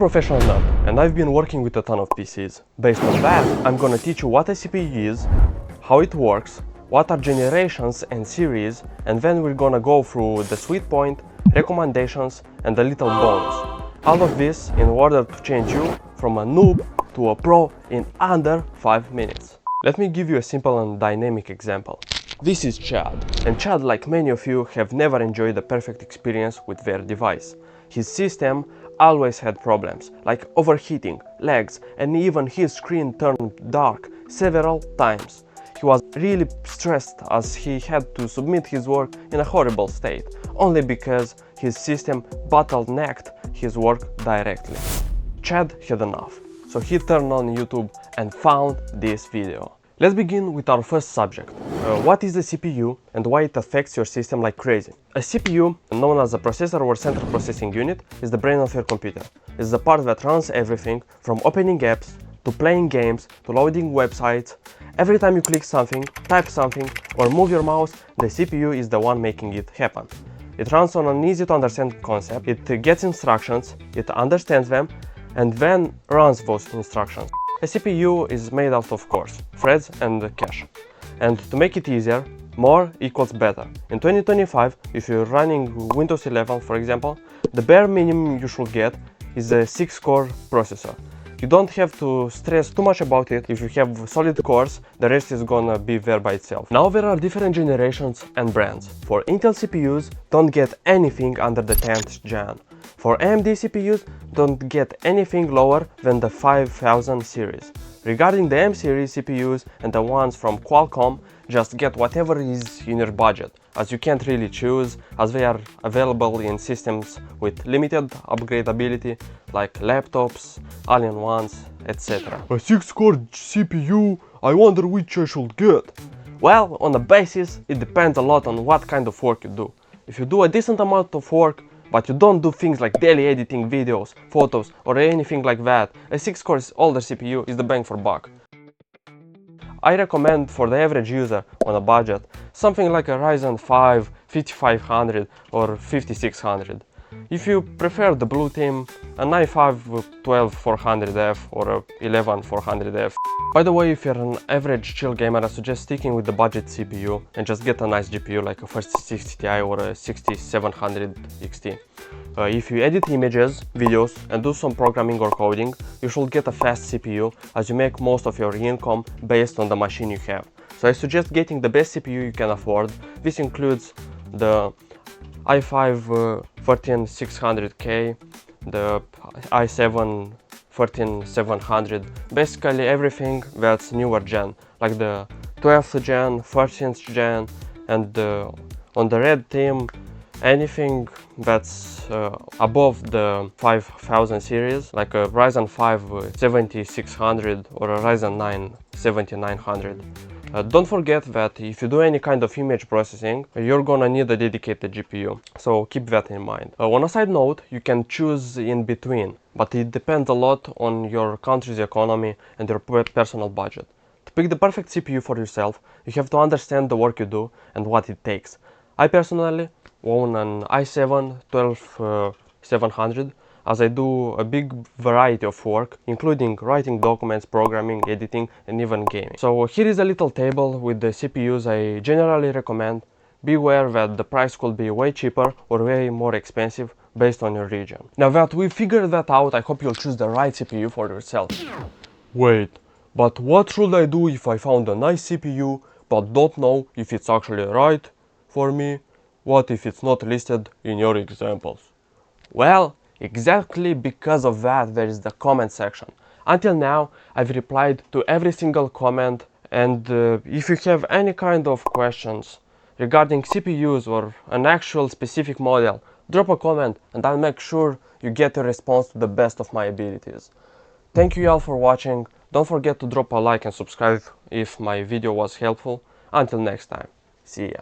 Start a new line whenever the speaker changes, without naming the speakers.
Professional nerd, and I've been working with a ton of PCs. Based on that, I'm gonna teach you what a CPU is, how it works, what are generations and series, and then we're gonna go through the sweet point, recommendations, and a little bonus. All of this in order to change you from a noob to a pro in under 5 minutes. Let me give you a simple and dynamic example. This is Chad, and Chad, like many of you, have never enjoyed the perfect experience with their device. His system always had problems, like overheating, lags, and even his screen turned dark several times. He was really stressed as he had to submit his work in a horrible state, only because his system bottlenecked his work directly. Chad had enough, so he turned on YouTube and found this video. Let's begin with our first subject. What is the CPU and why it affects your system like crazy? A CPU, known as a processor or central processing unit, is the brain of your computer. It's the part that runs everything from opening apps, to playing games, to loading websites. Every time you click something, type something, or move your mouse, the CPU is the one making it happen. It runs on an easy to understand concept, it gets instructions, it understands them, and then runs those instructions. A CPU is made out of cores, threads, and cache. And to make it easier, more equals better. In 2025, if you're running Windows 11, for example, the bare minimum you should get is a 6-core processor. You don't have to stress too much about it. If you have solid cores, the rest is gonna be there by itself. Now there are different generations and brands. For Intel CPUs, don't get anything under the 10th gen. For AMD CPUs, don't get anything lower than the 5000 series. Regarding the M series CPUs and the ones from Qualcomm, just get whatever is in your budget, as you can't really choose, as they are available in systems with limited upgradability, like laptops, all-in-ones, etc.
A 6-core CPU, I wonder which I should get.
Well, on the basis, it depends a lot on what kind of work you do. If you do a decent amount of work, but you don't do things like daily editing videos, photos, or anything like that, a 6-core older CPU is the bang for buck. I recommend for the average user on a budget something like a Ryzen 5 5500 or 5600. If you prefer the blue team, an i5 12400F or a 11400F. By the way, if you're an average chill gamer, I suggest sticking with the budget CPU and just get a nice GPU like a 3060 Ti or a 6700 XT. If you edit images, videos, and do some programming or coding, you should get a fast CPU, as you make most of your income based on the machine you have. So I suggest getting the best CPU you can afford. This includes the i5 13600K, the i7 13700, basically everything that's newer gen, like the 12th gen, 13th gen, and on the red team, anything that's above the 5000 series, like a Ryzen 5 7600 or a Ryzen 9 7900. Don't forget that if you do any kind of image processing, you're gonna need a dedicated GPU, so keep that in mind. On a side note, you can choose in between, but it depends a lot on your country's economy and your personal budget. To pick the perfect CPU for yourself, you have to understand the work you do and what it takes. I personally own an i7 12700, as I do a big variety of work, including writing documents, programming, editing, and even gaming. So here is a little table with the CPUs I generally recommend. Be aware that the price could be way cheaper or way more expensive based on your region. Now that we figured that out, I hope you'll choose the right CPU for yourself.
Wait, but what should I do if I found a nice CPU but don't know if it's actually right for me? What if it's not listed in your examples?
Well, exactly because of that, there is the comment section. Until now, I've replied to every single comment, and if you have any kind of questions regarding CPUs or an actual specific model, drop a comment and I'll make sure you get a response to the best of my abilities. Thank you all for watching. Don't forget to drop a like and subscribe if my video was helpful. Until next time, see ya.